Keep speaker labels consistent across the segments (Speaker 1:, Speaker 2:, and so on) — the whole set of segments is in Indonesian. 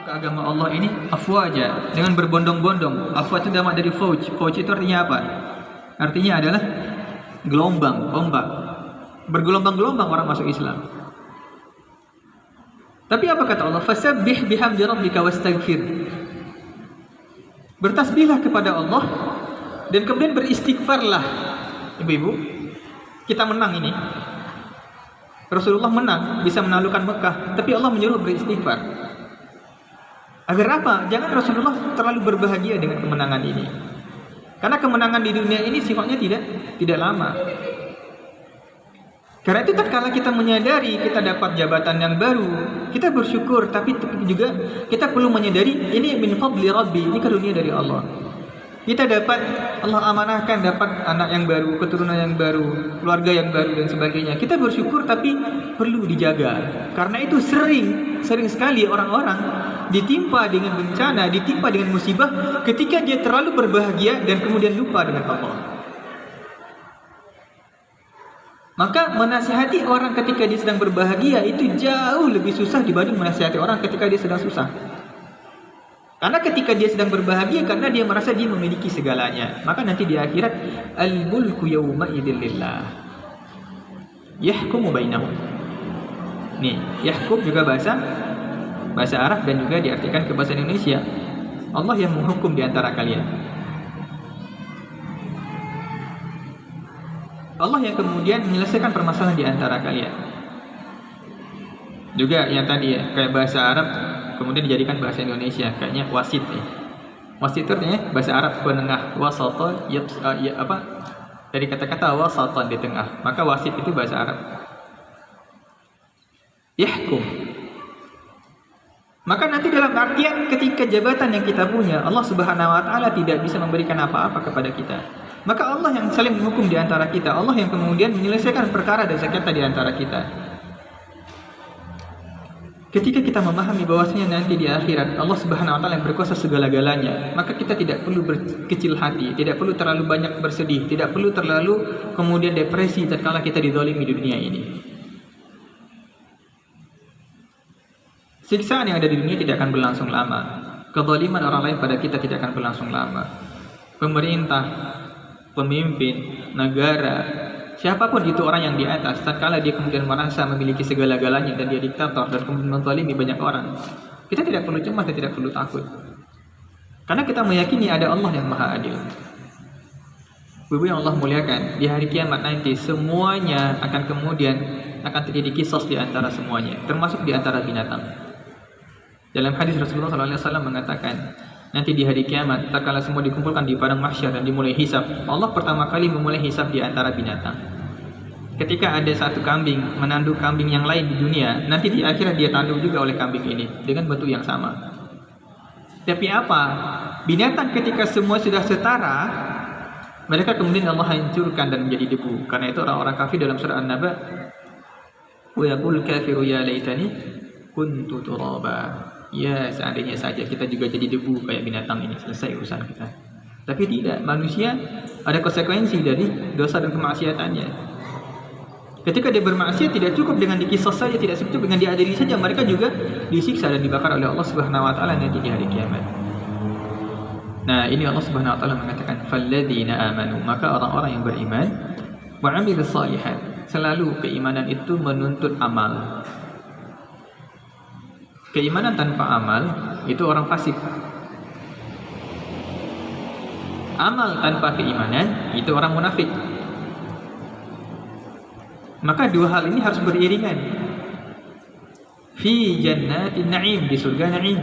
Speaker 1: masuk ke agama Allah ini afwaja, dengan berbondong-bondong. Afwaj itu nama dari fauj. Fauj itu artinya apa? Artinya adalah gelombang, ombak. Bergelombang-gelombang orang masuk Islam. Tapi apa kata Allah? Fasabbih bihamdi rabbika wastaghfir. Bertasbihlah kepada Allah dan kemudian beristighfarlah. Ibu-ibu, kita menang ini. Rasulullah menang, bisa menaklukkan Mekah, tapi Allah menyuruh beristighfar. Agar apa? Jangan Rasulullah terlalu berbahagia dengan kemenangan ini. Karena kemenangan di dunia ini sifatnya tidak lama. Karena itu tatkala kita menyadari kita dapat jabatan yang baru, kita bersyukur, tapi juga kita perlu menyadari ini min fadli rabbi, ini karunia dari Allah. Kita dapat, Allah amanahkan dapat anak yang baru, keturunan yang baru, keluarga yang baru dan sebagainya. Kita bersyukur tapi perlu dijaga. Karena itu sering sekali orang-orang ditimpa dengan bencana, ditimpa dengan musibah ketika dia terlalu berbahagia dan kemudian lupa dengan Allah. Maka menasihati orang ketika dia sedang berbahagia itu jauh lebih susah dibanding menasihati orang ketika dia sedang susah. Karena ketika dia sedang berbahagia, karena dia merasa dia memiliki segalanya, maka nanti di akhirat al-mulku yawma idzin lillah yahkumu bainahum. Nih, yahkum juga bahasa Arab dan juga diartikan ke bahasa Indonesia. Allah yang menghukum di antara kalian. Allah yang kemudian menyelesaikan permasalahan di antara kalian. Juga yang tadi ya, kayak bahasa Arab kemudian dijadikan bahasa Indonesia, kayaknya wasit nih. Wasit itu artinya bahasa Arab penengah, wasata dari kata-kata wasatan di tengah. Maka wasit itu bahasa Arab. Yahkum. Maka nanti dalam artian ketika jabatan yang kita punya, Allah Subhanahu wa taala tidak bisa memberikan apa-apa kepada kita. Maka Allah yang saling menghukum di antara kita, Allah yang kemudian menyelesaikan perkara dan sengketa di antara kita. Ketika kita memahami bahwasanya nanti di akhirat Allah Subhanahu wa taala yang berkuasa segala-galanya, maka kita tidak perlu berkecil hati, tidak perlu terlalu banyak bersedih, tidak perlu terlalu kemudian depresi tatkala kita dizalimi di dunia ini. Siksaan yang ada di dunia tidak akan berlangsung lama. Kezaliman orang lain pada kita tidak akan berlangsung lama. Pemerintah, pemimpin, negara, siapapun itu orang yang di atas, tatkala dia kemudian merasa memiliki segala-galanya dan dia diktator dan kemudian menzalimi banyak orang, kita tidak perlu cemas dan tidak perlu takut. Karena kita meyakini ada Allah yang Maha Adil. Ibu yang Allah muliakan, di hari kiamat nanti semuanya akan terjadi kisos di antara semuanya, termasuk di antara binatang. Dalam hadis Rasulullah SAW mengatakan, nanti di hari kiamat, tatkala semua dikumpulkan di padang mahsyar dan dimulai hisab, Allah pertama kali memulai hisab di antara binatang. Ketika ada satu kambing menanduk kambing yang lain di dunia, nanti di akhirat dia tanduk juga oleh kambing ini dengan bentuk yang sama. Tapi apa? Binatang ketika semua sudah setara, mereka kemudian Allah hancurkan dan menjadi debu. Karena itu orang-orang kafir dalam surah An-Naba, wa yaqul kafiru ya laitani kuntu turaba. Ya, seandainya saja kita juga jadi debu kayak binatang ini, selesai urusan kita. Tapi tidak, manusia ada konsekuensi dari dosa dan kemaksiatannya. Ketika dia bermaksiat, tidak cukup dengan dikisos saja, tidak cukup dengan diadili saja, mereka juga disiksa dan dibakar oleh Allah Subhanahu wa taala nanti di hari kiamat. Nah, ini Allah Subhanahu wa taala mengatakan falladzina amanu, maka orang-orang yang beriman wa 'amilus shalihat, selalu keimanan itu menuntut amal. Keimanan tanpa amal itu orang fasik. Amal tanpa keimanan itu orang munafik. Maka dua hal ini harus beriringan. Fi jannatin na'im, di surga na'im.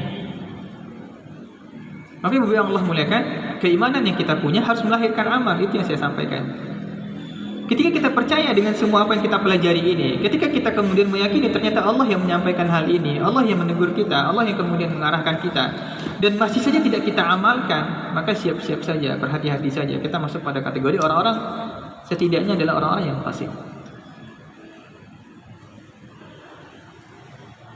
Speaker 1: Maka ibu yang Allah muliakan, keimanan yang kita punya harus melahirkan amal. Itu yang saya sampaikan. Ketika kita percaya dengan semua apa yang kita pelajari ini, ketika kita kemudian meyakini ternyata Allah yang menyampaikan hal ini, Allah yang menegur kita, Allah yang kemudian mengarahkan kita, dan masih saja tidak kita amalkan, maka siap-siap saja, berhati-hati saja, kita masuk pada kategori orang-orang setidaknya adalah orang-orang yang fasik.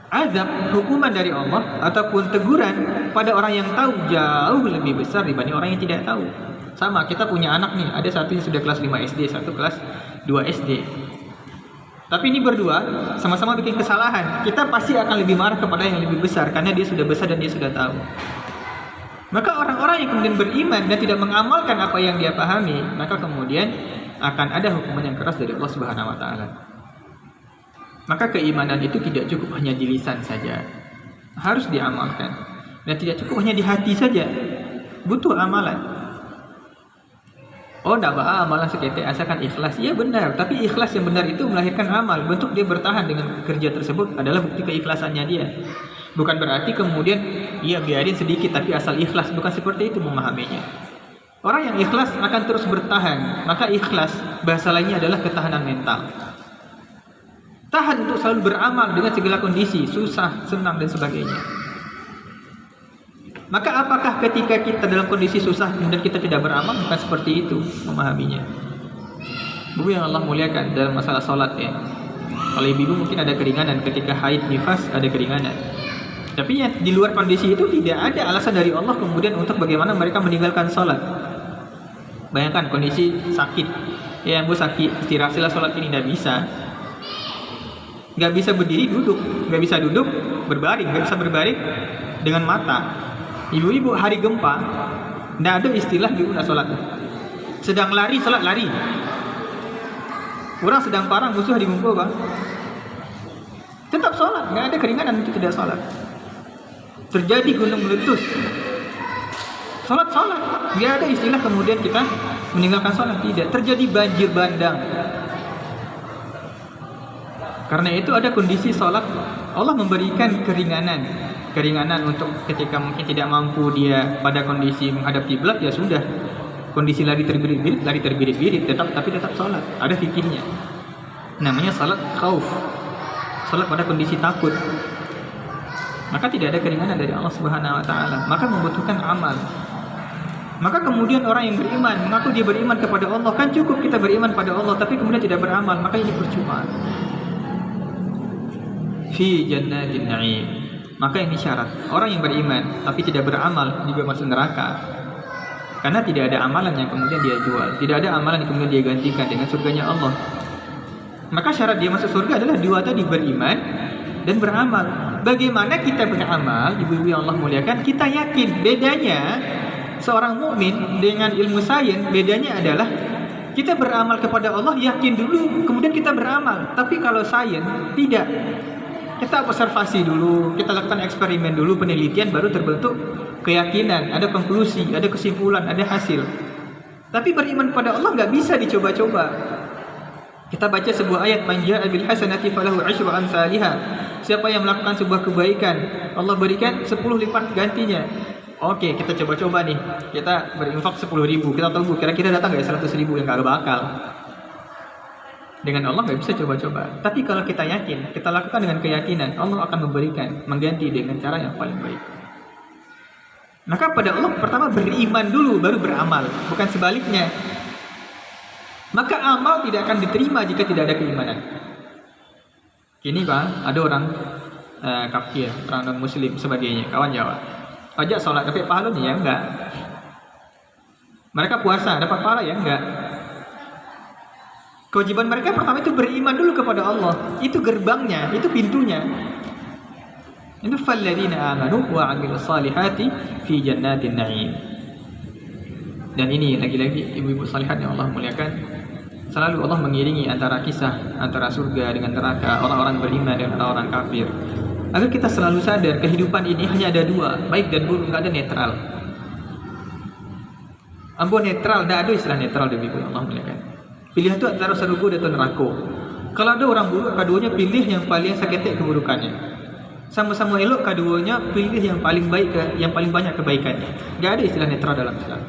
Speaker 1: Azab, hukuman dari Allah ataupun teguran pada orang yang tahu jauh lebih besar dibanding orang yang tidak tahu. Sama, kita punya anak nih, ada satu yang sudah kelas 5 SD, satu kelas 2 SD. Tapi ini berdua sama-sama bikin kesalahan. Kita pasti akan lebih marah kepada yang lebih besar karena dia sudah besar dan dia sudah tahu. Maka orang-orang yang kemudian beriman dan tidak mengamalkan apa yang dia pahami, maka kemudian akan ada hukuman yang keras dari Allah Subhanahu wa taala. Maka keimanan itu tidak cukup hanya di lisan saja. Harus diamalkan. Dan tidak cukup hanya di hati saja. Butuh amalan. Oh, tidak apa amalan seketik asalkan ikhlas. Iya benar, tapi ikhlas yang benar itu melahirkan amal. Bentuk dia bertahan dengan kerja tersebut adalah bukti keikhlasannya dia. Bukan berarti kemudian ia biarin sedikit tapi asal ikhlas. Bukan seperti itu memahaminya. Orang yang ikhlas akan terus bertahan. Maka ikhlas bahasa lainnya adalah ketahanan mental. Tahan untuk selalu beramal dengan segala kondisi, susah, senang dan sebagainya. Maka apakah ketika kita dalam kondisi susah kemudian kita tidak beramal? Bukan seperti itu memahaminya. Ibu yang Allah muliakan dalam masalah sholat ya. Kalau ibu mungkin ada keringanan ketika haid nifas ada keringanan. Tapi ya, di luar kondisi itu tidak ada alasan dari Allah kemudian untuk bagaimana mereka meninggalkan sholat. Bayangkan kondisi sakit. Ya yang sakit istirahatlah sholat ini tidak bisa. Nggak bisa berdiri duduk, nggak bisa duduk berbaring, nggak bisa berbaring dengan mata. Ibu-ibu hari gempa, tidak ada istilah ibu nak sholat. Sedang lari, sholat lari. Orang sedang parah, musuh digumpul bang. Tetap sholat, nggak ada keringanan untuk tidak sholat. Terjadi gunung meletus, sholat, nggak ada istilah kemudian kita meninggalkan sholat. Tidak, terjadi banjir bandang. Karena itu ada kondisi sholat, Allah memberikan keringanan untuk ketika mungkin tidak mampu dia pada kondisi menghadap kiblat ya sudah. Kondisi lari terbirit-birit tetap sholat. Ada fikirnya. Namanya salat khauf. Salat pada kondisi takut. Maka tidak ada keringanan dari Allah Subhanahu wa taala. Maka membutuhkan amal. Maka kemudian orang yang beriman mengaku dia beriman kepada Allah, kan cukup kita beriman pada Allah tapi kemudian tidak beramal, maka ini percuma. Fi jannatin na'im. Maka ini syarat. Orang yang beriman tapi tidak beramal juga masuk neraka. Karena tidak ada amalan yang kemudian dia jual, tidak ada amalan yang kemudian dia gantikan dengan surganya Allah. Maka syarat dia masuk surga adalah dua tadi, beriman dan beramal. Bagaimana kita beramal, ibu-ibu yang Allah muliakan? Kita yakin. Bedanya seorang mukmin dengan ilmu sains, bedanya adalah kita beramal kepada Allah, yakin dulu, kemudian kita beramal. Tapi kalau sains tidak. Kita observasi dulu, kita lakukan eksperimen dulu, penelitian, baru terbentuk keyakinan, ada konklusi, ada kesimpulan, ada hasil. Tapi beriman pada Allah nggak bisa dicoba-coba. Kita baca sebuah ayat, man jaa'a bil hasanati falahu 'asyru amsalihha. Siapa yang melakukan sebuah kebaikan, Allah berikan 10 lipat gantinya. Oke, kita coba-coba nih. Kita berinfak 10.000. Kita tunggu kira-kira datang nggak 100.000 yang nggak bakal. Dengan Allah nggak bisa coba-coba. Tapi kalau kita yakin, kita lakukan dengan keyakinan, Allah akan memberikan, mengganti dengan cara yang paling baik. Maka pada Allah pertama beriman dulu, baru beramal, bukan sebaliknya. Maka amal tidak akan diterima jika tidak ada keimanan. Kini Pak, ada orang kafir, orang non-muslim sebagainya, kawan Jawa. Ajak sholat, dapat pahalanya ya enggak. Mereka puasa, dapat pahala ya enggak. Kewajiban mereka pertama itu beriman dulu kepada Allah. Itu gerbangnya, itu pintunya. Itu falladzina amanu wa 'amilus salihati fi jannatin na'im. Dan ini lagi-lagi ibu-ibu salihat yang Allah muliakan, selalu Allah mengiringi antara kisah antara surga dengan neraka, orang-orang beriman dan orang-orang kafir. Agar kita selalu sadar kehidupan ini hanya ada dua, baik dan buruk, enggak ada netral. Ambo netral, enggak ada istilah netral ibu-ibu yang Allah muliakan. Pilihan itu antara surga dan neraka. Kalau ada orang buruk, keduanya pilih yang paling seketik keburukannya. Sama-sama elok, keduanya pilih yang paling baik, yang paling banyak kebaikannya. Enggak ada istilah netral dalam Islam.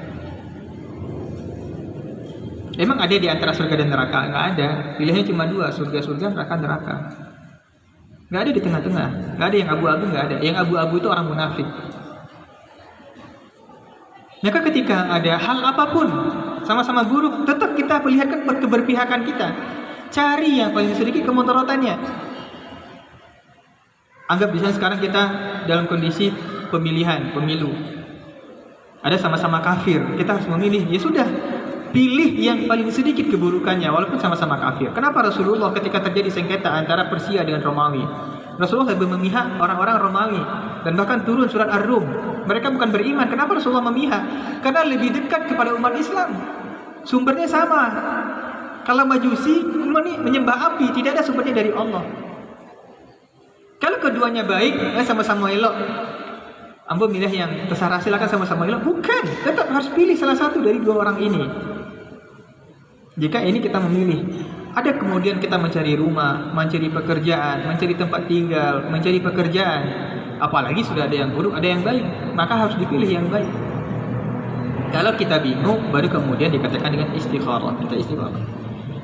Speaker 1: Emang ada di antara surga dan neraka? Enggak ada. Pilihannya cuma dua, surga-surga, neraka-neraka. Enggak ada di tengah-tengah. Enggak ada yang abu-abu, enggak ada. Yang abu-abu itu orang munafik. Maka ketika ada hal apapun sama-sama buruk, tetap kita perlihatkan keberpihakan kita. Cari yang paling sedikit kemudaratannya. Anggap misalnya sekarang kita dalam kondisi pemilihan, pemilu. Ada sama-sama kafir, kita harus memilih. Ya sudah, pilih yang paling sedikit keburukannya walaupun sama-sama kafir. Kenapa Rasulullah ketika terjadi sengketa antara Persia dengan Romawi, Rasulullah lebih memihak orang-orang Romawi dan bahkan turun surat Ar-Rum. Mereka bukan beriman. Kenapa Rasulullah memihak? Karena lebih dekat kepada umat Islam. Sumbernya sama. Kalau Majusi menyembah api, tidak ada sumbernya dari Allah. Kalau keduanya baik, sama-sama elok, ambo milih yang terserah, silakan sama-sama elok. Bukan, tetap harus pilih salah satu dari dua orang ini. Jika ini kita memilih, ada kemudian kita mencari rumah, mencari pekerjaan, mencari tempat tinggal, mencari pekerjaan. Apalagi sudah ada yang buruk, ada yang baik, maka harus dipilih yang baik. Kalau kita bingung, baru kemudian dikatakan dengan istikharah. Kita istikharah.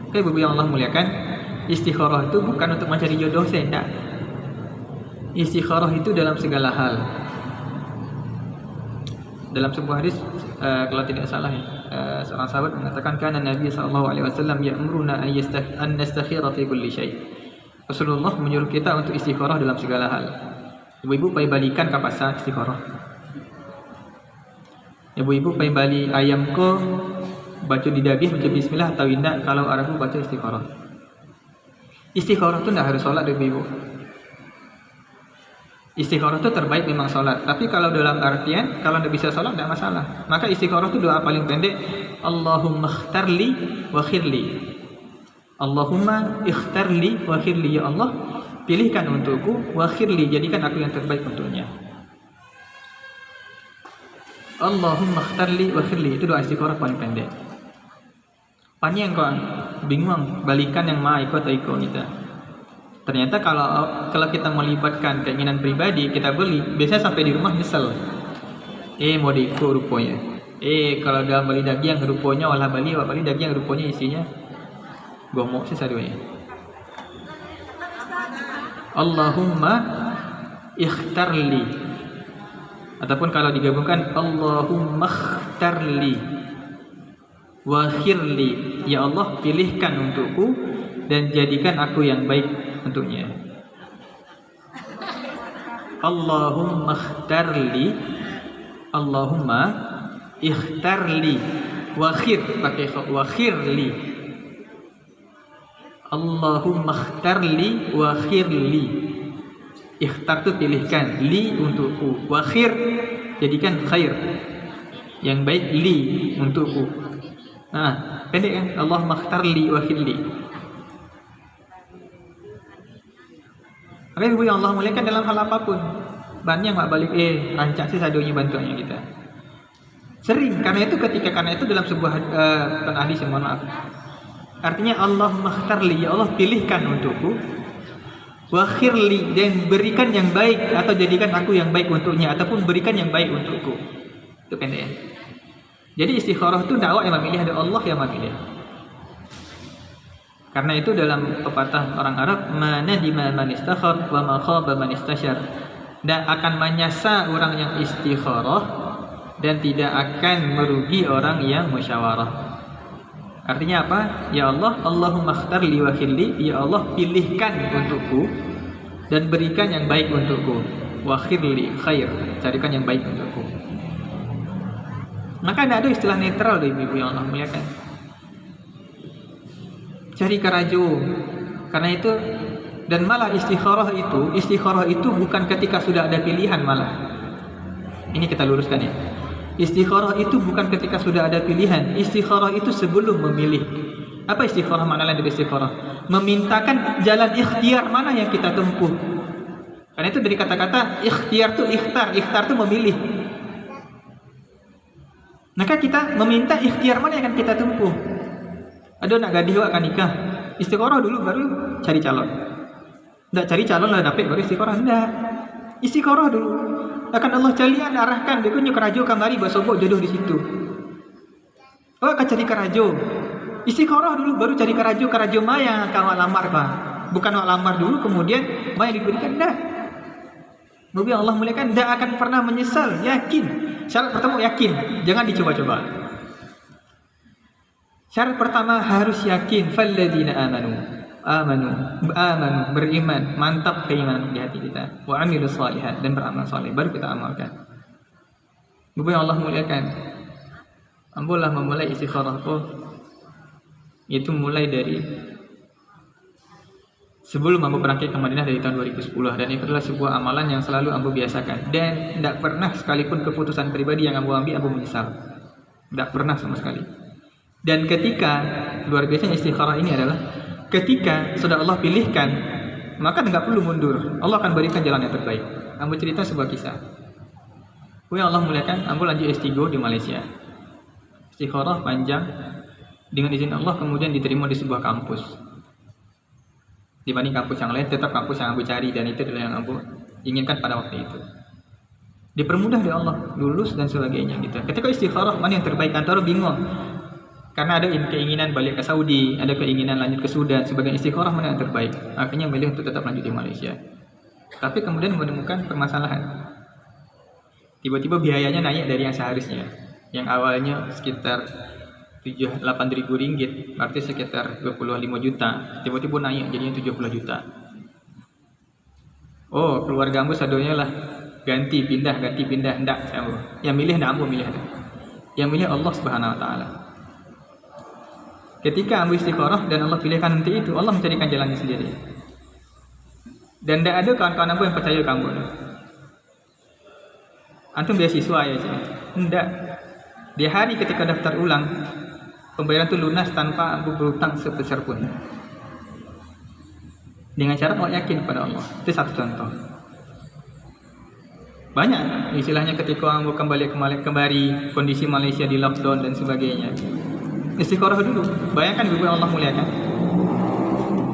Speaker 1: Oke, Ibu yang Allah muliakan, istikharah itu bukan untuk mencari jodoh, tidak. Istikharah itu dalam segala hal. Dalam sebuah hadis, kalau tidak salah ya, seorang sahabat mengatakan, karena Nabi SAW ya'muruna an nastakhira fi kulli syai'. Rasulullah menyuruh kita untuk istikharah dalam segala hal. Ibu-ibu pai balikan ke pasar istikharah. Ibu-ibu pai bali ayam ko baca di daging baca bismillah atau tidak, kalau Arabu baca istikharah. Istikharah itu tidak harus sholat ibu-ibu. Istikharah itu terbaik memang sholat. Tapi kalau dalam artian, kalau tidak bisa sholat, tidak masalah. Maka istikharah itu doa paling pendek. Allahumma ikhtarli wa khirli. Allahumma ikhtarli wa khirli. Ya Allah, pilihkan untukku wa khirli. Jadikan aku yang terbaik untuknya. Allahumma ikhtarli wa khirli. Itu doa istikharah paling pendek. Panjang kok, bingung. Balikan yang ma ikut atau ikut kita. Ternyata kalau kita melibatkan keinginan pribadi, kita beli, biasanya sampai di rumah nyesel. Mau diikut rupanya. Kalau udah beli daging rupanya olah bali daging rupanya isinya gomok sih sadunya. Allahumma ikhtarli. Ataupun kalau digabungkan Allahumma ikhtarli wa khirli. Ya Allah, pilihkan untukku dan jadikan aku yang baik untuknya. Allahumma ikhtarli, Allahumma ikhtarli wa khir, pakai wa khirli. Allahumma ikhtarli wa khirli. Ikhtar itu pilihkan, li untukku, wa khir jadikan khair, yang baik li untukku. Nah, pendek kan? Allahumma ikhtarli wa khirli. Maka ibu yang Allah muliakan dalam hal apapun, banyak mak balik rancak sih sadonya bantuannya kita. Sering karena itu dalam sebuah hadis yang mohon maaf. Artinya Allahumma ikhtarli, ya Allah pilihkan untukku, wa khirli, dan berikan yang baik atau jadikan aku yang baik untuknya, ataupun berikan yang baik untukku. Itu pendek ya. Jadi istikharah itu dakwah yang memilih, ada Allah yang memilih. Karena itu dalam pepatah orang Arab, manadima man istakhar wa ma khaba man istasyar. Dan akan menyasa orang yang istikharah dan tidak akan merugi orang yang musyawarah. Artinya apa? Ya Allah, Allahumma ikhtarli wa khirli. Ya Allah, pilihkan untukku dan berikan yang baik untukku. Wa khirli khair, carikan yang baik untukku. Maka tidak ada istilah netral dari ibu yang Allah muliakan. Cari karajo. Karena itu, dan malah istikharah itu bukan ketika sudah ada pilihan malah. Ini kita luruskan ya. Istikharah itu bukan ketika sudah ada pilihan. Istikharah itu sebelum memilih. Apa istikharah maknanya dari istikharah? Memintakan jalan ikhtiar mana yang kita tempuh. Karena itu dari kata-kata ikhtiar itu ikhtar itu memilih. Maka kita meminta ikhtiar mana yang akan kita tempuh. Ada nak gadis akan nikah, istikharah dulu baru cari calon. Tidak cari calon lah dapat baru istikharah, tidak. Istikharah dulu. Akan Allah calian arahkan dia kunyo kerajo kamari basobok jodoh di situ. Oh akan cari kerajo. Istikharah dulu baru cari kerajo ma yang akan awak lamar bah. Bukan awak lamar dulu kemudian ma yang diberikan, tidak. Nabi Allah muliakan tidak akan pernah menyesal, yakin. Syarat pertama yakin, jangan dicoba-coba. Syarat pertama harus yakin, falladzina amanu, beriman, mantap keimanan di hati kita. Wa amilus shalihat, dan beramal saleh, baru kita amalkan. Ibu yang Allah muliakan. ambo lah memulai istikharah itu mulai dari sebelum ambo berangkat ke Madinah dari tahun 2010, dan itu adalah sebuah amalan yang selalu ambo biasakan, dan tidak pernah sekalipun keputusan pribadi yang ambo ambil ambo menyesal, tidak pernah sama sekali. Dan ketika luar biasanya istikharah ini adalah ketika sudah Allah pilihkan, maka tidak perlu mundur, Allah akan berikan jalan yang terbaik. Ambo cerita sebuah kisah. Allah muliakan, ambo lanjut S3 di Malaysia. Istikharah panjang, dengan izin Allah kemudian diterima di sebuah kampus. Dibanding kampus yang lain, tetap kampus yang ambo cari, dan itu adalah yang ambo inginkan pada waktu itu. Dipermudah oleh Allah, lulus dan sebagainya gitu. Ketika istikharah mana yang terbaik, antara bingung. Karena ada keinginan balik ke Saudi, ada keinginan lanjut ke Sudan, sebagai istikharah mana yang terbaik. Akhirnya memilih untuk tetap lanjut di Malaysia. Tapi kemudian menemukan permasalahan. Tiba-tiba biayanya naik dari yang seharusnya. Yang awalnya sekitar 8.000 ringgit, berarti sekitar 25 juta. Tiba-tiba naik jadinya 70 juta. Oh, keluarga ambo sadonya lah ganti pindah. Enggak, yang milih enggak ambo milih. Yang milih Allah Subhanahu wa taala. Ketika ambo istikharah dan Allah pilihkan nanti itu, Allah mencarikan jalannya sendiri. Dan tidak ada kawan-kawan ambo yang percaya ke ambo. Antum beasiswa ya sih? Enggak. Di hari ketika daftar ulang, pembayaran itu lunas tanpa ambo berutang sebesar pun. Dengan cara mau yakin pada Allah. Itu satu contoh. Banyak istilahnya ketika ambo kembali, kondisi Malaysia di lockdown dan sebagainya. Istikharah dulu. Bayangkan ibu Allah muliakan.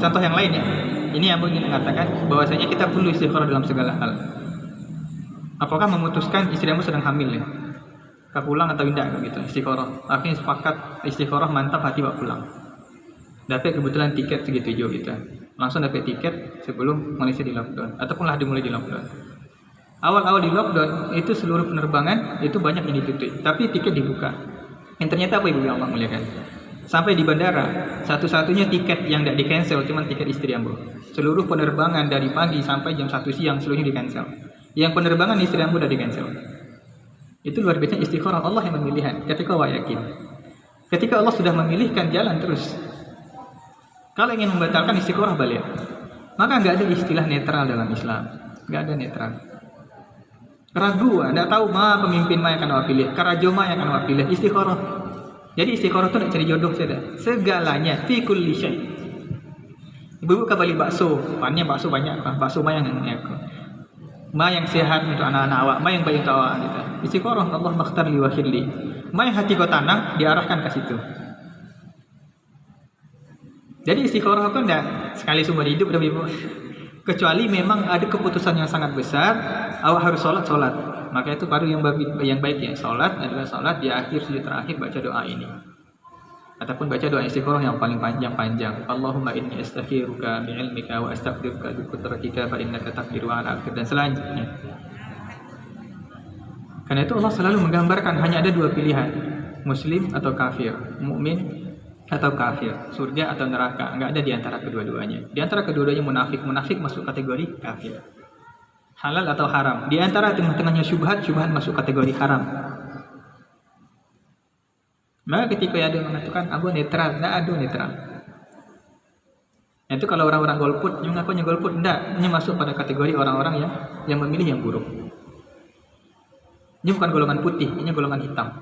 Speaker 1: Contoh yang lain ya. Ini ambo ingin mengatakan bahwasanya kita perlu istikharah dalam segala hal. Apakah memutuskan istri ambo sedang hamil ya? Pulang atau tidak gitu, istikharah. Akhirnya sepakat istikharah, mantap hati pak pulang. Dapat kebetulan tiket segitu jauh gitu. Langsung dapat tiket sebelum Malaysia di lockdown, ataupun lah dimulai di lockdown. Awal-awal di lockdown itu seluruh penerbangan itu banyak yang ditutup, tapi tiket dibuka. Yang ternyata apa ibu Allah muliakan? Sampai di bandara, satu-satunya tiket yang tidak di-cancel cuma tiket istri ambo. Seluruh penerbangan dari pagi sampai jam 1 siang seluruhnya di-cancel. Yang penerbangan istri ambo sudah di-cancel. Itu luar biasa istikharah Allah yang memilihkan. Ketika wa yakin, ketika Allah sudah memilihkan jalan terus. Kalau ingin membatalkan istikharah balik, maka nggak ada istilah netral dalam Islam. Nggak ada netral. Ragu, anda tahu pemimpin yang akan awak pilih, karajo yang akan awak pilih, istikharah. Jadi istikharah itu nak cari jodoh saja. Segalanya, fi kulli syai. Ibu-ibu kembali bakso, pannya bakso banyak, bakso yang yang sehat untuk anak-anak awak, yang baik untuk awak gitu. Istikharah, Allah makhtar li wa khirli. Yang hati kau tanam diarahkan ke situ. Jadi istikharah itu tidak sekali seumur hidup Ibu. Kecuali memang ada keputusan yang sangat besar, awak harus sholat. Maka itu baru yang baik ya. Sholat adalah sholat di akhir sujud terakhir baca doa ini. Ataupun baca doa istikharah yang paling panjang. Allahumma inni astakhiruka bi'ilmika wa astaghfiruka biqudratika fa innaka taqdiru ala akhir dan selanjutnya. Karena itu Allah selalu menggambarkan hanya ada dua pilihan, muslim atau kafir, mukmin atau kafir, surga atau neraka. Enggak ada di antara kedua-duanya. Di antara kedua-duanya munafik masuk kategori kafir. Halal atau haram. Di antara tengah-tengahnya syubhat masuk kategori haram. Maka ketika ada yang mengatakan abu netral, tidak ada netral. Itu kalau orang-orang golput, yang mengakunya golput, tidak. Ini masuk pada kategori orang-orang yang memilih yang buruk. Ini bukan golongan putih, ini golongan hitam.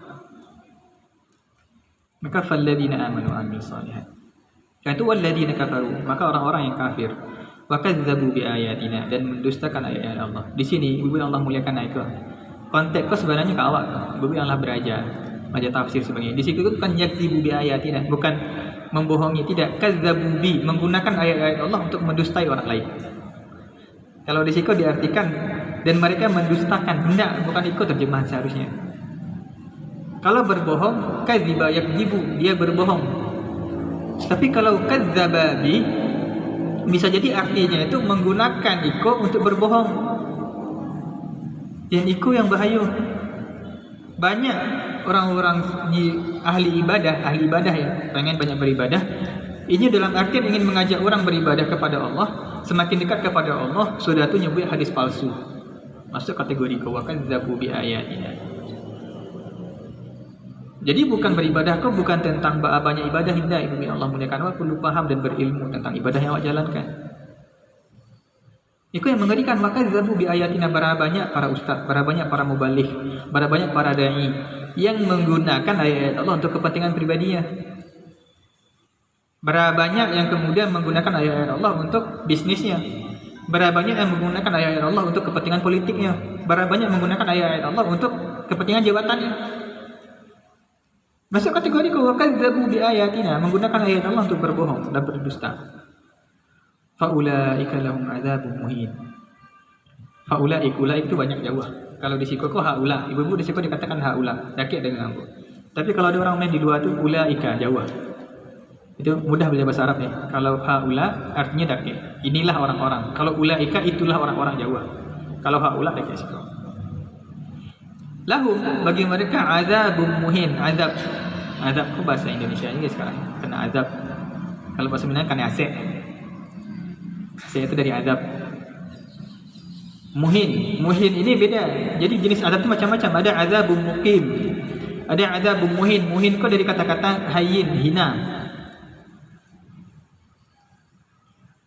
Speaker 1: Maka falladzina amanu wa amilus shalihat. Itu walladzina kafaru, maka orang-orang yang kafir. Wa kadzdzabu bi ayatina, dan mendustakan ayat-ayat Allah. Di sini ibu Allah muliakan ayat itu. Konteksnya sebenarnya ke awak, ibu Allah beraja tafsir sebagainya. Di situ itu kan yakdzibu bi ayatina, bukan membohongi, tidak. Kadzdzabu bi, menggunakan ayat-ayat Allah untuk mendustai orang lain. Kalau di situ diartikan dan mereka mendustakan, hendak bukan ikut terjemahan seharusnya. Kalau berbohong, kadziba yakdzibu, dia berbohong. Tapi kalau kadzdzaba bi, bisa jadi artinya itu menggunakan iko untuk berbohong. Dan iko yang bahaya. Banyak orang-orang ahli ibadah ya, pengen banyak beribadah. Ini dalam artian ingin mengajak orang beribadah kepada Allah, semakin dekat kepada Allah, sudah tu nyebut hadis palsu. Masuk kategori kawakan zabu bi ayatina. Jadi bukan beribadah kau bukan tentang banyak ibadah, tidak, ibu Allah muliakan, awak perlu paham dan berilmu tentang ibadah yang awak jalankan. Itu yang mengerikan. Maka zabu bi ayatina, berapa banyak para ustaz, berapa banyak para mubaligh, berapa banyak para dai yang menggunakan ayat Allah untuk kepentingan pribadinya. Berapa banyak yang kemudian menggunakan ayat Allah untuk bisnisnya. Berapa banyak yang menggunakan ayat Allah untuk kepentingan politiknya. Berapa banyak menggunakan ayat Allah untuk kepentingan jabatannya. Masuk kategori kadzabu bi ayatina, menggunakan ayat Allah untuk berbohong dan berdusta. Faulaika lahum adzabun muhin. Faulaik itu banyak jauh. Kalau di siko haula, ibu-ibu di siko dikatakan haula, dakik dengan aku. Tapi kalau ada orang main di luar tu ulaika jauh. Itu mudah belajar bahasa Arab ya. Kalau haula artinya dakik. Inilah orang-orang. Kalau ulaika itulah orang-orang jauh. Kalau haula dakik siko. Lahum bagi mereka azabun muhin, azab kok bahasa Indonesia juga sekarang kena azab. Kalau bahasa Minang kan asek. Asek itu dari azab. Muhin ini beda. Jadi jenis azab itu macam-macam. Ada azabun muqim, ada azabun muhin. Muhin kok dari kata-kata hayyin, hina.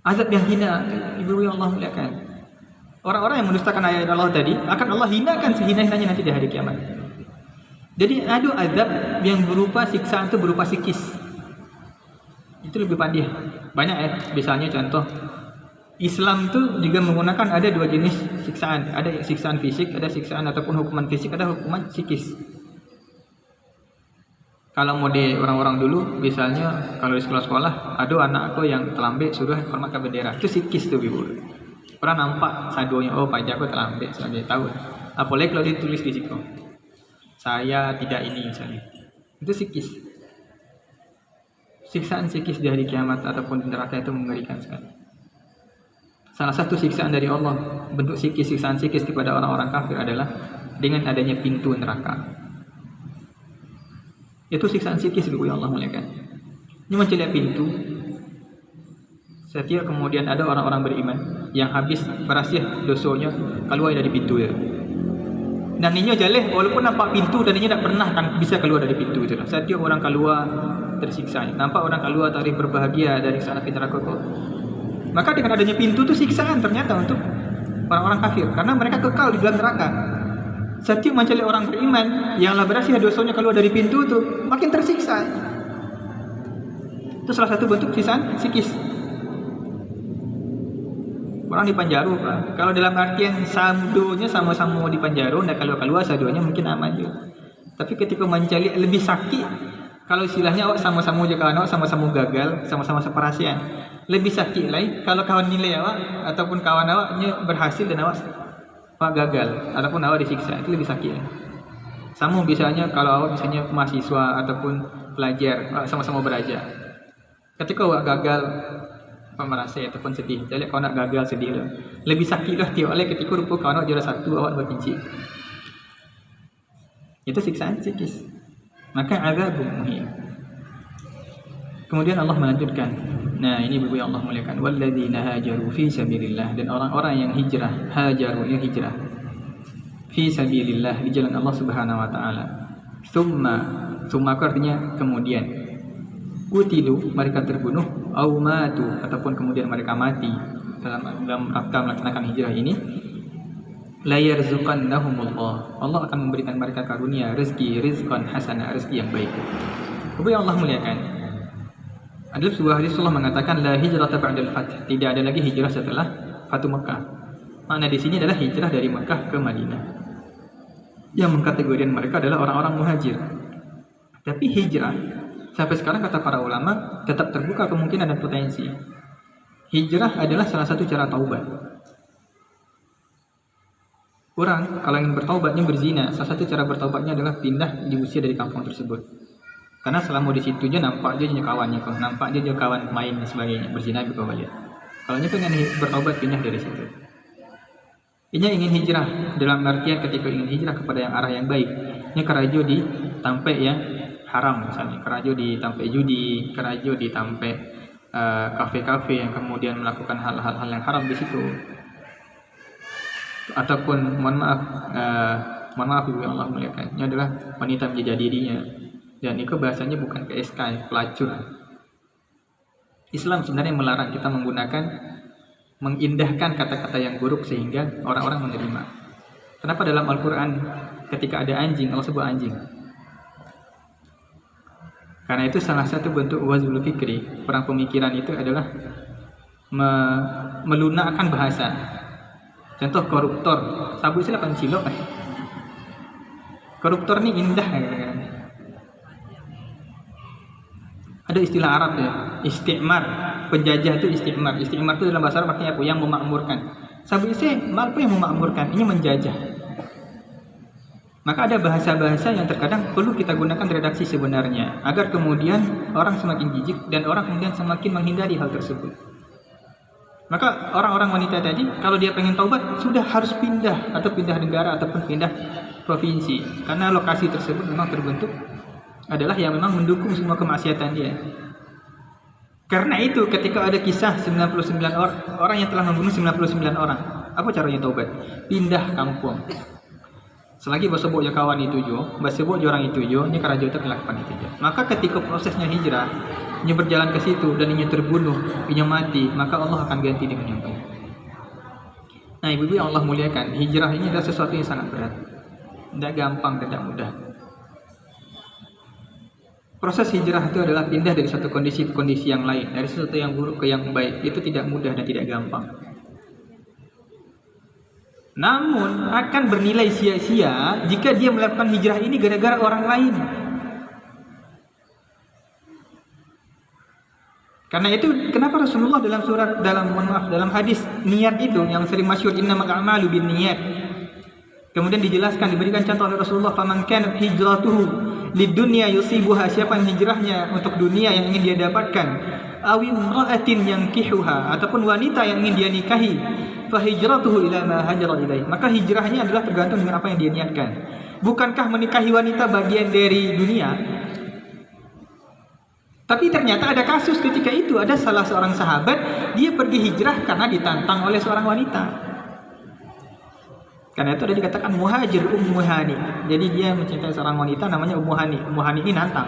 Speaker 1: Azab yang hina, ibu yang Allah muliakan. Orang-orang yang mendustakan ayat Allah tadi akan Allah hinakan sehina-hinanya nanti di hari kiamat. Jadi ada azab yang berupa siksaan itu berupa psikis. Itu lebih pandai. Banyak ya. Misalnya contoh, Islam itu juga menggunakan ada dua jenis siksaan. Ada siksaan fisik, ada siksaan ataupun hukuman fisik, ada hukuman psikis. Kalau mode orang-orang dulu, misalnya kalau di sekolah-sekolah, ada anakku yang terlambat suruh hormat ke bendera. Itu psikis tuh ibu. Pernah nampak sadonya, oh pajak aku terlambat, saya tahu. Apalagi kalau ditulis di situ, saya tidak ini misalnya. Itu psikis. Siksaan psikis di hari kiamat ataupun di neraka itu mengerikan sekali. Salah satu siksaan dari Allah, bentuk siksaan psikis kepada orang-orang kafir adalah dengan adanya pintu neraka. Itu siksaan psikis dulu yang Allah muliakan. Ini menceliak pintu. Setiap kemudian ada orang-orang beriman yang habis berhasil dosanya keluar dari pintu ya. Dan ini jaleh walaupun nampak pintu dan ini tak pernah kan bisa keluar dari pintu itu. Setiap orang keluar tersiksa. Nampak orang keluar tarikh berbahagia dari sana ke neraka kok. Maka dengan adanya pintu itu siksaan ternyata untuk orang-orang kafir karena mereka kekal di dalam neraka. Setiap mencari orang beriman yang berhasil dosanya keluar dari pintu itu makin tersiksa. Itu salah satu bentuk siksaan psikis. Orang di Panjaru, Pak. Kalau dalam artian samdonya sama-sama di Panjaru, dan kalau keluar sadonya mungkin aman juga. Tapi ketika mencari lebih sakit, kalau istilahnya awak sama-sama je kawan awak sama-sama gagal, sama-sama separasian. Lebih sakit lagi kalau kawan nilai awak ataupun kawan awaknya berhasil dan awak gagal ataupun awak disiksa, itu lebih sakit. Sama biasanya kalau awak misalnya mahasiswa ataupun pelajar, awak sama-sama belajar. Ketika awak gagal, merasa ataupun sedih. Jadi kau nak gagal sedih lah. Lebih sakit lah tiap oleh ketika rupa kau nak juara satu awak berpincik. Itu siksaan psikis. Maka azabun muhin. Kemudian Allah melanjutkan. Nah, ini ibu yang Allah muliakan. Walladzina hajaru fi sabilillah, dan orang-orang yang hijrah, hajaru yang hijrah fi sabilillah di jalan Allah Subhanahu wa taala. Tsumma artinya kemudian. Qutilu mereka terbunuh, au matu ataupun kemudian mereka mati dalam rangka melaksanakan hijrah ini. La yarzuqannahumullah, Allah akan memberikan mereka karunia rizqan hasanah, rezeki yang baik. Ibu yang Allah muliakan. Ada sebuah hadis Allah mengatakan la hijrata ba'dal fath, tidak ada lagi hijrah setelah Fatu Mekah. Makna di sini adalah hijrah dari Mekah ke Madinah. Yang mengkategorikan mereka adalah orang-orang muhajir. Tapi hijrah sampai sekarang kata para ulama tetap terbuka kemungkinan dan potensi. Hijrah adalah salah satu cara taubat. Orang kalau ingin bertaubatnya berzina, salah satu cara bertaubatnya adalah pindah diusir dari kampung tersebut. Karena selama di situ je nampak je kawannya, nampak je kawan main dan sebagainya, berzina gitu balik. Kalau nya pengen bertaubat pindah dari situ. Inya ingin hijrah dalam artian ketika ingin hijrah kepada yang arah yang baik. Nya kerajo di tampe yang haram misalnya, kerajo di tampe judi, kerajo di tampe kafe-kafe yang kemudian melakukan hal-hal yang haram di situ. Ataupun mohon maaf ibu yang Allah muliakan, ini adalah wanita menjadi dirinya Dan itu bahasanya bukan PSK, pelacur. Islam sebenarnya melarang kita mengindahkan kata-kata yang buruk sehingga orang-orang menerima. Kenapa dalam Al-Quran ketika ada anjing, Allah sebut anjing? Karena itu salah satu bentuk wazul fikri, perang pemikiran itu adalah melunakkan bahasa. Contoh koruptor, sabu istilah pancilok. Koruptor ini indah kan? Ada istilah Arab ya, istimar, penjajah itu istimar. Istimar itu dalam bahasa Arab artinya apa? Yang memakmurkan. Sabu istilah apa yang memakmurkan? Ini menjajah. Maka ada bahasa-bahasa yang terkadang perlu kita gunakan redaksi sebenarnya, agar kemudian orang semakin jijik dan orang kemudian semakin menghindari hal tersebut. Maka orang-orang wanita tadi, kalau dia pengen taubat, sudah harus pindah, atau pindah negara, ataupun pindah provinsi. Karena lokasi tersebut memang terbentuk adalah yang memang mendukung semua kemaksiatan dia. Karena itu ketika ada kisah 99 orang yang telah membunuh 99 orang, apa caranya taubat? Pindah kampung. Selagi bersebut je kawan itu jo, bersebut je orang itu jo, nya karajo terlakukan itu jo. Maka ketika prosesnya hijrah, nya berjalan ke situ dan nya terbunuh, nya mati, maka Allah akan ganti dengan yang baik. Nah, ibu-ibu yang Allah muliakan, hijrah ini adalah sesuatu yang sangat berat. Tidak gampang, tidak mudah. Proses hijrah itu adalah pindah dari satu kondisi ke kondisi yang lain, dari sesuatu yang buruk ke yang baik. Itu tidak mudah dan tidak gampang. Namun akan bernilai sia-sia jika dia melakukan hijrah ini gara-gara orang lain. Karena itu kenapa Rasulullah dalam hadis niat itu yang sering masyhur innamal a'malu binniyat. Kemudian dijelaskan, diberikan contoh oleh Rasulullah, faman kanat hijratuhu lidunya yusibuha, siapa yang hijrahnya untuk dunia yang ingin dia dapatkan, aw imra'atin yankihuha, ataupun wanita yang ingin dia nikahi, fa hijratuhu ila ma hajara ilaih, maka hijrahnya adalah tergantung dengan apa yang dia niatkan. Bukankah menikahi wanita bagian dari dunia? Tapi ternyata ada kasus ketika itu, ada salah seorang sahabat, dia pergi hijrah karena ditantang oleh seorang wanita. Karena itu ada dikatakan muhajir Ummu Hani. Jadi dia mencintai seorang wanita namanya Ummu Hani. Ummu Hani ini nantang.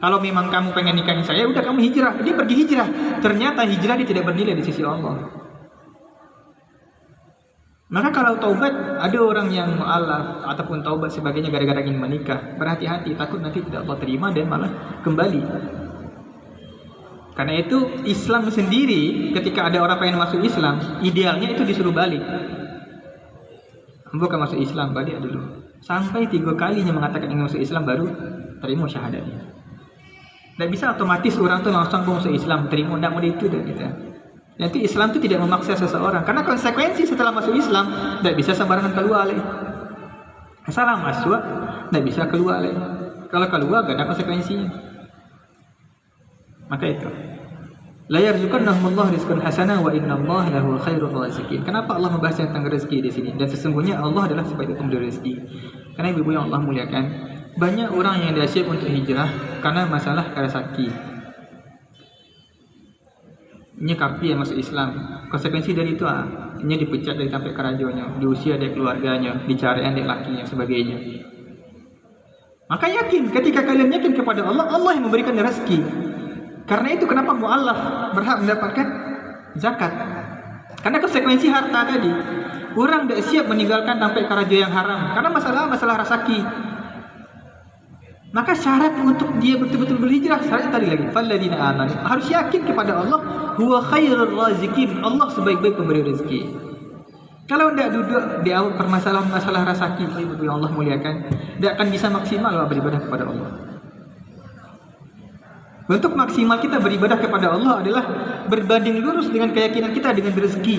Speaker 1: Kalau memang kamu pengen nikahin saya, udah kamu hijrah. Dia pergi hijrah. Ternyata hijrah dia tidak bernilai di sisi Allah. Maka kalau taubat, ada orang yang mu'alaf ataupun taubat sebagainya gara-gara ingin menikah, berhati-hati, takut nanti tidak Allah terima dan malah kembali. Karena itu Islam sendiri, ketika ada orang pengen masuk Islam, idealnya itu disuruh balik. Bukan masuk Islam, balik dulu. Sampai 3 kalinya mengatakan ingin masuk Islam baru terima syahadatnya. Tidak bisa otomatis orang tu langsung masuk Islam, terima, tidak mau itu dah kita. Nanti Islam itu tidak memaksa seseorang, karena konsekuensi setelah masuk Islam tidak bisa sembarangan keluar lagi. Asal masuk, tidak bisa keluar lagi. Kalau keluar, tidak ada konsekuensinya. Maka itu. La yarzuqannahumullahu rizqan hasanah wa innallaha lahu khairur raziqin. Kenapa Allah membahas tentang rezeki di sini? Dan sesungguhnya Allah adalah sebaik pemberi rezeki. Karena ibu yang Allah muliakan, banyak orang yang tidak siap untuk hijrah karena masalah rezeki. Ini kapi yang masuk Islam. Konsekuensi dari itu ini dipecat dari sampai kerajaannya, diusir dari keluarganya, dicarian dari lakinya, sebagainya. Maka yakin, ketika kalian yakin kepada Allah, Allah yang memberikan rezeki. Karena itu kenapa mu'allaf berhak mendapatkan zakat. Karena konsekuensi harta tadi. Orang tidak siap meninggalkan sampai karaja yang haram. Karena masalah rezeki. Maka syarat untuk dia betul-betul berhijrah, syarat tadi lagi, falladzina amanu, harus yakin kepada Allah, huwa khairur raziqin, Allah sebaik-baik pemberi rezeki. Kalau tidak duduk di awal permasalahan masalah rezeki, ibu yang Allah muliakan, tidak akan bisa maksimal beribadah kepada Allah. Bentuk maksimal kita beribadah kepada Allah adalah berbanding lurus dengan keyakinan kita dengan rezeki.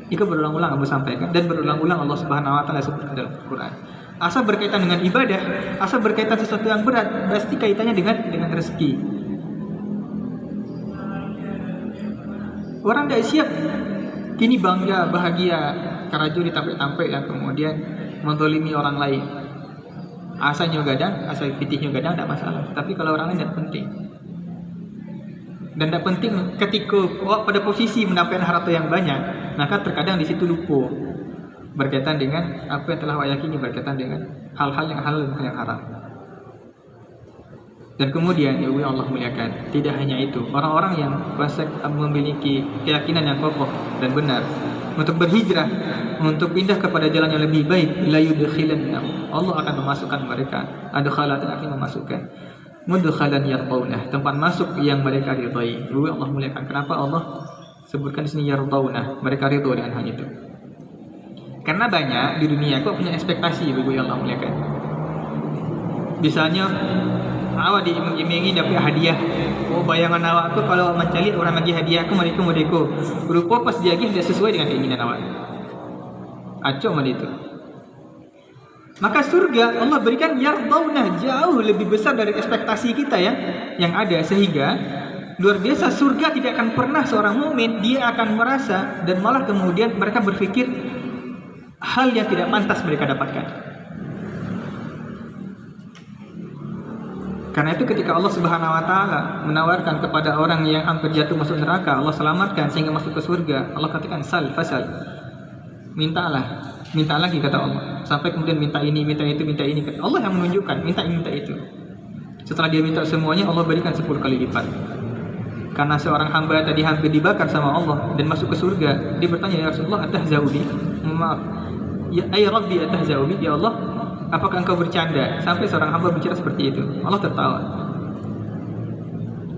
Speaker 1: Itu berulang-ulang Abu sampaikan, dan berulang-ulang Allah Subhanahu wa taala sebutkan dalam Al-Qur'an. Asal berkaitan dengan ibadah, asal berkaitan sesuatu yang berat, pasti kaitannya dengan rezeki. Orang tidak siap kini bangga, bahagia, karajo ditampik-tampik yang kemudian menzalimi orang lain. Asalnya gadang, asal pitihnya gadang tidak masalah. Tapi kalau orang lain tidak penting. Dan tidak penting ketika pada posisi mendapatkan harta yang banyak, maka terkadang di situ lupa berkaitan dengan apa yang telah yakini, berkaitan dengan hal-hal yang halal dan yang haram. Dan kemudian ya Allah muliakan, tidak hanya itu, orang-orang yang memiliki keyakinan yang kokoh dan benar untuk berhijrah, untuk pindah kepada jalan yang lebih baik, la yudkhilannahum, Allah akan memasukkan mereka, adkhalatan akan memasukkan, mudkhalan yardawna, tempat masuk yang mereka ridai. Allah muliakan. Kenapa Allah sebutkan di sini yardawna, mereka ridho dengan hal itu? Karena banyak di dunia kok punya ekspektasi, Allah muliakan. Misalnya awak diiming-imingi dapat hadiah. Oh, bayangan awak tu kalau mencari orang bagi hadiah aku mereka modeko. Rupa pas dia lagi tidak sesuai dengan keinginan awak. Acok mana itu. Maka surga Allah berikan yardawna, jauh lebih besar dari ekspektasi kita ya yang ada, sehingga luar biasa surga tidak akan pernah seorang mukmin dia akan merasa dan malah kemudian mereka berpikir hal yang tidak pantas mereka dapatkan. Karena itu ketika Allah Subhanahu wa taala menawarkan kepada orang yang hampir jatuh masuk neraka, Allah selamatkan sehingga masuk ke surga. Allah katakan sal fasal. Mintalah, minta lagi kata Allah. Sampai kemudian minta ini, minta itu, minta ini. Allah yang menunjukkan, minta ini, minta itu. Setelah dia minta semuanya, Allah berikan 10 kali lipat. Karena seorang hamba tadi hampir dibakar sama Allah dan masuk ke surga, dia bertanya, "Ya Rasulullah, atahzaubi?" Maaf. Ya ay Rabbi, atahzaubi? Ya Allah, apakah engkau bercanda? Sampai seorang hamba bicara seperti itu, Allah tertawa.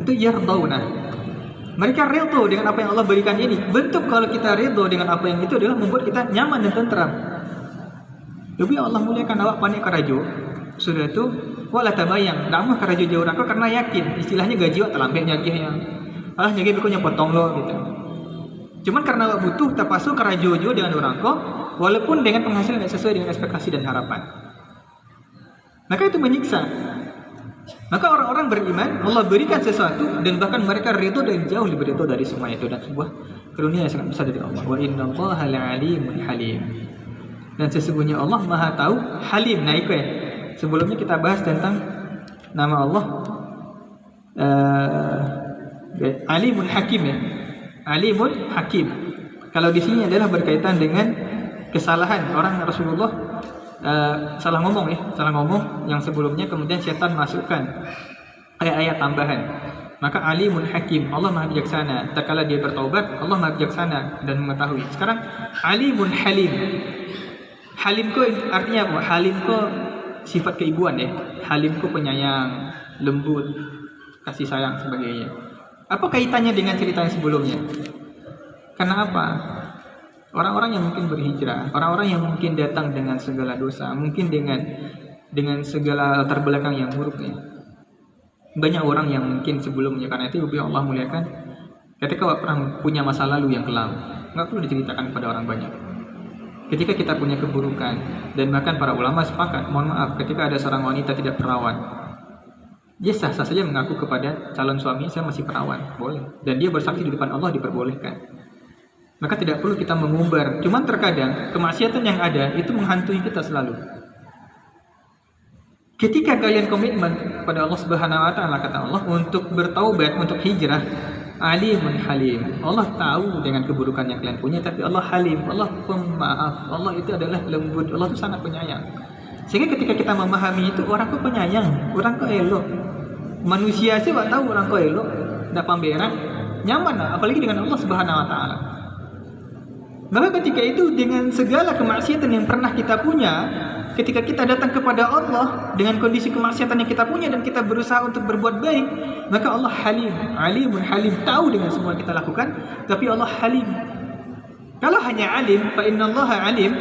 Speaker 1: Itu yardawna. Mereka ridho dengan apa yang Allah berikan ini. Bentuk kalau kita ridho dengan apa yang itu adalah membuat kita nyaman dan tenteram. Jadi Allah muliakan awak panik karajo. Sudah itu wala tabayang, dak karajo jauh raka karena yakin. Istilahnya gaji awak terlambat nyagihnya. Allah nyagih bikunya potong lo gitu. Cuman karena awak butuh tapasu karajo dengan orang kok, walaupun dengan penghasilan yang sesuai dengan ekspektasi dan harapan. Maka itu menyiksa. Maka orang-orang beriman Allah berikan sesuatu dan bahkan mereka ridho dan jauh lebih ridho dari semua itu, dan sebuah karunia yang sangat besar dari Allah. Wa innallaha la'alimun halim. Dan sesungguhnya Allah Maha tahu, Halim. Nah itu ya. Sebelumnya kita bahas tentang nama Allah Alimun Hakim ya. Alimun Hakim. Kalau di sini adalah berkaitan dengan kesalahan orang Rasulullah. Salah ngomong yang sebelumnya kemudian setan masukkan ayat-ayat tambahan. Maka Alimun Hakim, Allah Maha bijaksana. Tatkala dia bertaubat, Allah Maha bijaksana dan mengetahui. Sekarang Alimun Halim. Halim ko artinya apa? Halim ko sifat keibuan ya. Halim ko penyayang, lembut, kasih sayang sebagainya. Apa kaitannya dengan cerita yang sebelumnya? Karena apa? Orang-orang yang mungkin berhijrah, orang-orang yang mungkin datang dengan segala dosa, mungkin dengan segala latar belakang yang buruknya. Banyak orang yang mungkin sebelumnya, karena itu Allah muliakan, ketika pernah punya masa lalu yang kelam, nggak perlu diceritakan kepada orang banyak. Ketika kita punya keburukan, dan bahkan para ulama sepakat, mohon maaf, ketika ada seorang wanita tidak perawan, dia sah-sah saja mengaku kepada calon suami, saya masih perawan, boleh. Dan dia bersaksi di depan Allah, diperbolehkan. Maka tidak perlu kita mengumbar. Cuman terkadang kemaksiatan yang ada itu menghantui kita selalu. Ketika kalian komitmen kepada Allah Subhanahu wa taala, kata Allah, untuk bertaubat, untuk hijrah, Alimun Halim. Allah tahu dengan keburukan yang kalian punya, tapi Allah Halim, Allah pemaaf. Allah itu adalah lembut, Allah itu sangat penyayang. Sehingga ketika kita memahami itu, orang kok penyayang, orang kok elok. Manusia sih tahu orang kok elok, enggak pamberan, nyaman lah, apalagi dengan Allah Subhanahu wa taala. Maka ketika itu dengan segala kemaksiatan yang pernah kita punya, ketika kita datang kepada Allah dengan kondisi kemaksiatan yang kita punya dan kita berusaha untuk berbuat baik, maka Allah Halim, Alimun Halim, tahu dengan semua yang kita lakukan, tapi Allah Halim. Kalau hanya alim, fa innallaha alim,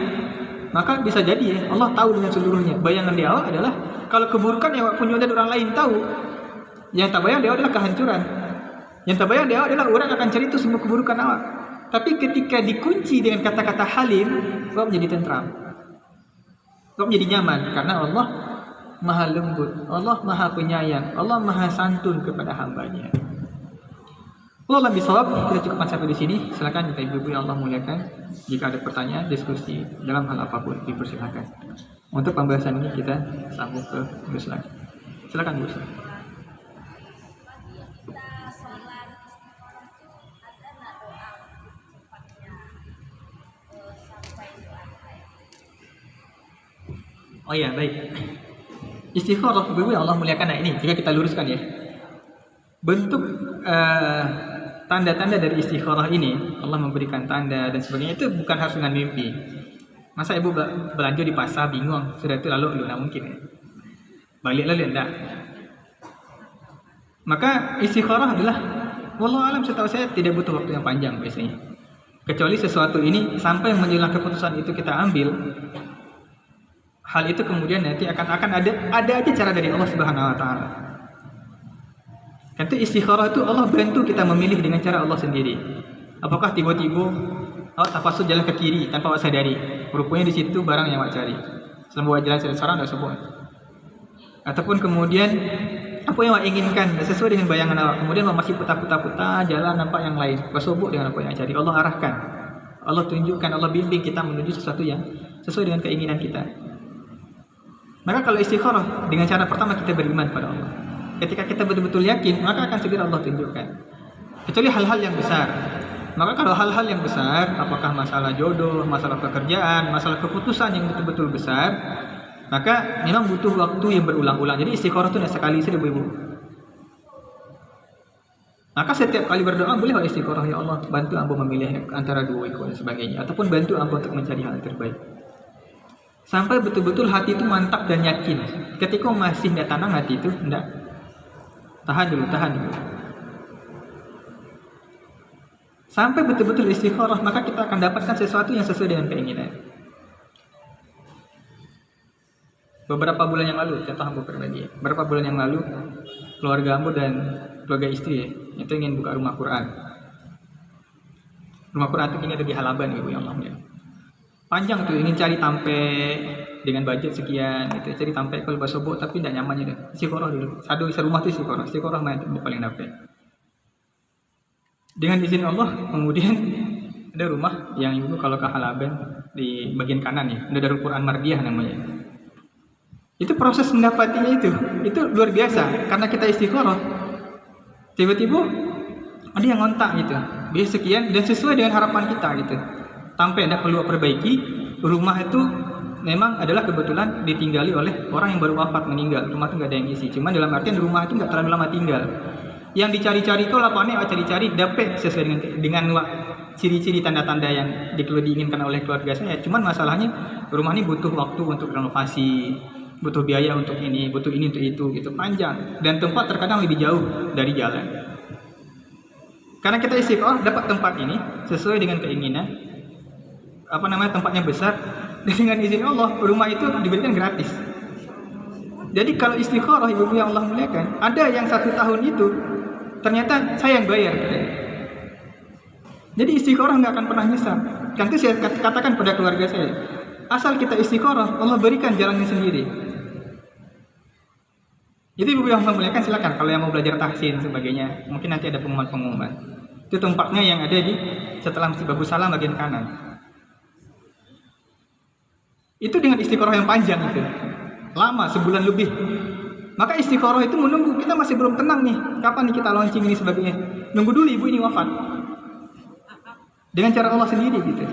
Speaker 1: maka bisa jadi ya Allah tahu dengan seluruhnya. Bayangan di awal adalah kalau keburukan yang awak punya dan orang lain tahu, yang tak bayang di awal adalah kehancuran. Yang tak bayang di awal adalah orang akan cari itu semua keburukan awak. Tapi ketika dikunci dengan kata-kata Halim, awak menjadi tentram, awak menjadi nyaman, karena Allah Maha lembut, Allah Maha penyayang, Allah Maha santun kepada hambanya. Allah bisawab, kita cukupkan sampai di sini. Silakan jika ibu-ibu yang Allah muliakan, jika ada pertanyaan, diskusi dalam hal apapun, dipersilakan. Untuk pembahasan ini kita sambung ke Gus lagi. Silakan Gus. Oh ya, baik. Istikharah ibu yang Allah muliakan. Nah, ini jika kita luruskan ya. Bentuk tanda-tanda dari istikharah ini, Allah memberikan tanda dan sebagainya, itu bukan harus dengan mimpi. Masa ibu belanja di pasar bingung, sudah itu lalu nah mungkin ya. Balik lalu enggak. Maka istikharah adalah, wallahu alam, setahu saya tidak butuh waktu yang panjang biasanya. Kecuali sesuatu ini sampai menjelang keputusan itu kita ambil, hal itu kemudian nanti akan ada aja cara dari Allah Subhanahu wa taala. Itu istikharah itu Allah bantu kita memilih dengan cara Allah sendiri. Apakah tiba-tiba tafasud jalan ke kiri tanpa awak sadari, rupanya di situ barang yang awak cari. Selama awak jalan seorang dah sebut. Ataupun kemudian apa yang awak inginkan sesuai dengan bayangan awak, kemudian awak masih putar-putar jalan nampak yang lain, bersubuk dengan apa yang awak cari. Allah arahkan, Allah tunjukkan, Allah bimbing kita menuju sesuatu yang sesuai dengan keinginan kita. Maka kalau istikharah, dengan cara pertama kita beriman pada Allah. Ketika kita betul-betul yakin, maka akan segera Allah tunjukkan. Kecuali hal-hal yang besar. Maka kalau hal-hal yang besar, apakah masalah jodoh, masalah pekerjaan, masalah keputusan yang betul-betul besar, maka memang butuh waktu yang berulang-ulang. Jadi istikharah itu tidak sekali saja, ibu. Maka setiap kali berdoa boleh istikharah, ya Allah bantu hamba memilih antara dua itu dan sebagainya, ataupun bantu hamba untuk mencari hal yang terbaik. Sampai betul-betul hati itu mantap dan yakin. Ketika masih tidak tenang hati itu, tidak. Tahan dulu. Sampai betul-betul istikharah, maka kita akan dapatkan sesuatu yang sesuai dengan keinginan. Beberapa bulan yang lalu, contoh hamba pribadi, beberapa bulan yang lalu, keluarga hamba dan keluarga istri itu ingin buka rumah Quran. Rumah Quran itu ini ada di Halaban, ibu yang Allah. Panjang tuh, ingin cari tampe dengan budget sekian, gitu. Cari tampe kalau bahasa sobok tapi tidak nyamannya deh. Istikharah dulu. Satu rumah tuh istikharah main paling dapat. Dengan izin Allah, kemudian ada rumah yang ibu kalau ke Halaban di bagian kanan ya, ada Darul Quran Mardiah namanya. Itu proses mendapatinya itu luar biasa karena kita istikharah. Tiba-tiba ada yang ngontak gitu, biaya sekian dan sesuai dengan harapan kita gitu. Sampai tidak perlu perbaiki, rumah itu memang adalah kebetulan ditinggali oleh orang yang baru wafat meninggal. Rumah itu nggak ada yang isi. Cuma dalam artian rumah itu nggak terlalu lama tinggal. Yang dicari-cari itu lapannya cari-cari dapat sesuai dengan ciri-ciri tanda-tanda yang diinginkan oleh keluarga saya. Cuman masalahnya rumah ini butuh waktu untuk renovasi, butuh biaya untuk ini, butuh ini untuk itu gitu, panjang dan tempat terkadang lebih jauh dari jalan. Karena kita istiqomah dapat tempat ini sesuai dengan keinginan. Tempatnya besar dan dengan izin Allah rumah itu diberikan gratis. Jadi kalau istikharah ibu yang Allah muliakan, ada yang 1 tahun itu ternyata saya yang bayar. Jadi istikharah nggak akan pernah nyesal. Kan itu saya katakan pada keluarga saya, asal kita istikharah Allah berikan jalannya sendiri. Jadi ibu yang Allah muliakan silakan kalau yang mau belajar tahsin sebagainya, mungkin nanti ada pengumuman. Itu tempatnya yang ada di setelah Masjid Bagus Salam bagian kanan. Itu dengan istikharah yang panjang itu, lama sebulan lebih. Maka istikharah itu menunggu, kita masih belum tenang nih, kapan nih kita launching ini sebagainya. Nunggu dulu ibu ini wafat. Dengan cara Allah sendiri gitu.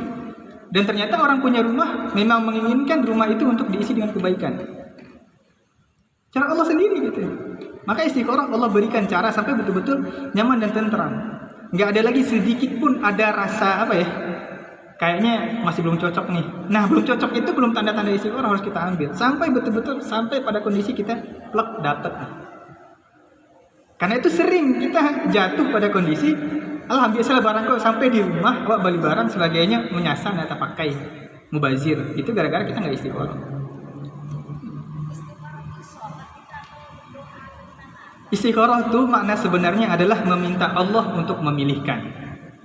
Speaker 1: Dan ternyata orang punya rumah memang menginginkan rumah itu untuk diisi dengan kebaikan. Cara Allah sendiri gitu. Maka istikharah Allah berikan cara sampai betul-betul nyaman dan tenteram. Nggak ada lagi sedikit pun ada rasa kayaknya masih belum cocok nih. Nah, belum cocok itu belum tanda-tanda istikharah harus kita ambil. Sampai betul-betul sampai pada kondisi kita plek dapat. Karena itu sering kita jatuh pada kondisi alhamdulillah barang kau sampai di rumah, awak beli barang sebagainya menyasar atau pakai mubazir. Itu gara-gara kita nggak istikharah. Istikharah itu makna sebenarnya adalah meminta Allah untuk memilihkan.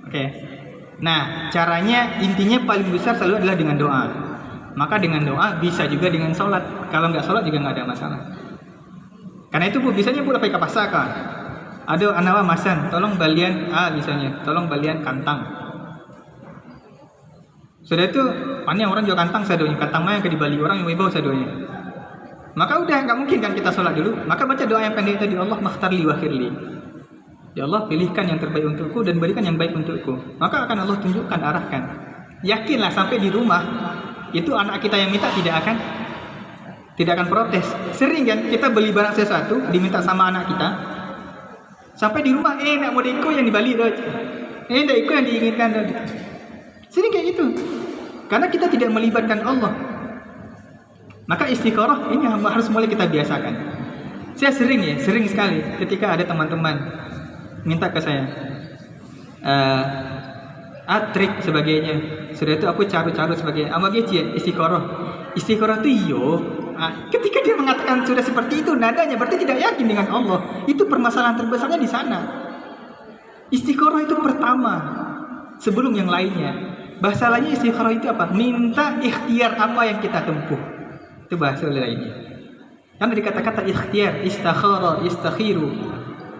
Speaker 1: Oke. Nah, caranya intinya paling besar selalu adalah dengan doa. Maka dengan doa bisa juga dengan sholat. Kalau nggak sholat juga nggak ada masalah. Karena itu bu, bisanya bu pakai kapasaka. Ada anawa masan, tolong balian misalnya, tolong balian kantang. Sudah itu, panjang orang jual kantang sadonya, kantang mana yang ke di Bali orang yang bawa sadonya. Maka udah nggak mungkin kan kita sholat dulu. Maka baca doa yang pendek tadi, Allah makhtarli wa khirli. Ya Allah, pilihkan yang terbaik untukku dan berikan yang baik untukku. Maka akan Allah tunjukkan, arahkan. Yakinlah sampai di rumah itu anak kita yang minta tidak akan tidak akan protes. Sering kan kita beli barang sesuatu diminta sama anak kita, sampai di rumah nak mau ikut yang dibalik dah, nak ikut yang diinginkan dah. Sering kayak gitu, karena kita tidak melibatkan Allah. Maka istikharah ini harus mulai kita biasakan. Saya sering sekali ketika ada teman-teman minta ke saya trik sebagainya. Sudah itu aku caru-caru sebagai amageci istikharah itu ketika dia mengatakan sudah seperti itu nadanya, berarti tidak yakin dengan Allah. Itu permasalahan terbesarnya di sana. Istikharah itu pertama sebelum yang lainnya. Bahasa lainnya istikharah itu apa? Minta ikhtiar apa yang kita tempuh. Itu bahasa lainnya. Karena dari kata-kata ikhtiar, istakhara, istakhiru.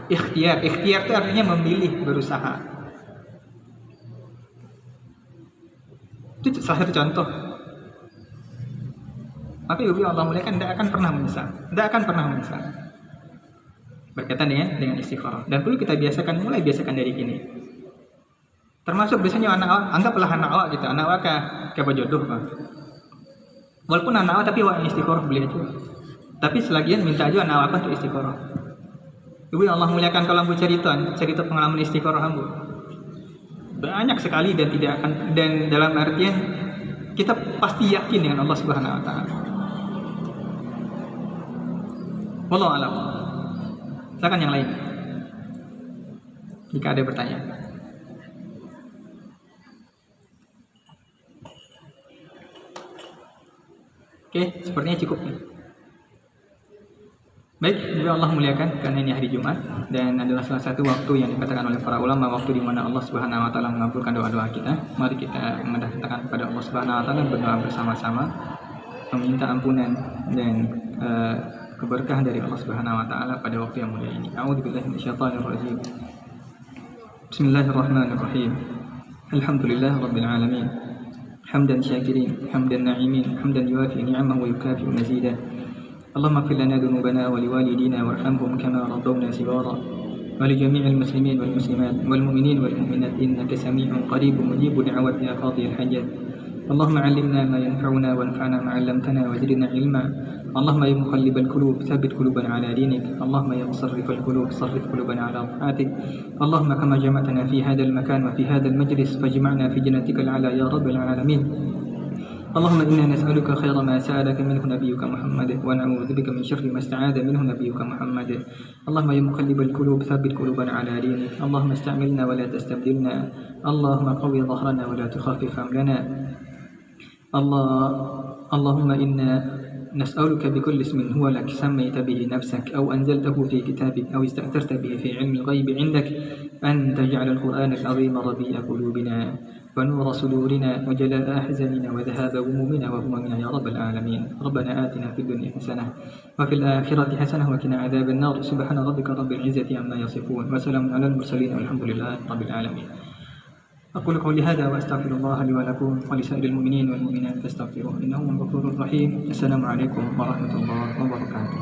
Speaker 1: Ikhtiar itu artinya memilih, berusaha. Itu salah satu contoh. Maka ibu Allah muliakan tidak akan pernah menyesal. Berkaitan dengan istikharah. Dan perlu kita mulai biasakan dari kini. Termasuk biasanya anggaplah anak awak kita, anak awak ke jodoh, Pak. Walaupun anak awak tapi awak yang istikharah boleh aja. Tapi selagian minta aja anak awak untuk istikharah. Ibu yang Allah muliakan, kalau ambu cerita pengalaman istikharah ambu banyak sekali dan dalam artian kita pasti yakin dengan Allah Subhanahu wa taala. Wallahu a'lam. Silakan yang lain. Jika ada pertanyaan. Oke, sepertinya cukup. Baik, semoga Allah muliakan, karena ini hari Jumat dan adalah salah satu waktu yang dikatakan oleh para ulama, waktu di mana Allah Subhanahu wa taala mengabulkan doa-doa kita. Mari kita mendatangkan kepada Allah Subhanahu wa taala, berdoa bersama-sama, meminta ampunan dan keberkahan dari Allah Subhanahu wa taala pada waktu yang mulia ini. A'udzubillahi minasyaitonir rajim. Bismillahirrahmanirrahim. Alhamdulillahirabbil alamin. Hamdan syakirin, hamdan na'imin, hamdan yuwafi ni'amahu wa yukafi'u mazidah. اللهم اغفر لنا ذنوبنا ولوالدينا وارحمهم كما ربونا صغارا ولجميع المسلمين والمسلمات والمؤمنين والمؤمنات إنك سميع قريب مجيب دعوات يا قاضي الحاجات. اللهم علمنا ما ينفعنا وانفعنا ما علمتنا وزدنا علما. اللهم يا مقلب القلوب ثبت قلوبنا على دينك. اللهم يا مصرف القلوب صرف قلوبنا على طاعتك. اللهم كما جمعتنا في هذا المكان وفي هذا المجلس فاجمعنا في جنتك العلى يا رب العالمين. اللهم إنا نسألك خير ما سألك منه نبيك محمد ونعوذ بك من شر ما استعاذ منه نبيك محمد. اللهم يا مقلب القلوب ثبت قلوبنا على دينك. اللهم استعملنا ولا تستبدلنا. اللهم قوي ظهرنا ولا تخفف حملنا. اللهم إنا نسألك بكل اسم هو لك سميت به نفسك أو أنزلته في كتابك أو استأثرت به في علم الغيب عندك أن تجعل القرآن العظيم ربيع قلوبنا ونور صدورنا وجلاء أحزاننا وذهاب همومنا وهمومنا يا رب العالمين. ربنا آتنا في الدنيا حسنة وفي الآخرة حسنة وقنا عذاب النار. سبحان ربك رب العزة عما يصفون وسلام على المرسلين والحمد لله رب العالمين. أقول قولي هذا وأستغفر الله لي ولكم ولسائر المؤمنين والمؤمنات فاستغفروه إنه هو الغفور الرحيم. السلام عليكم ورحمة الله وبركاته.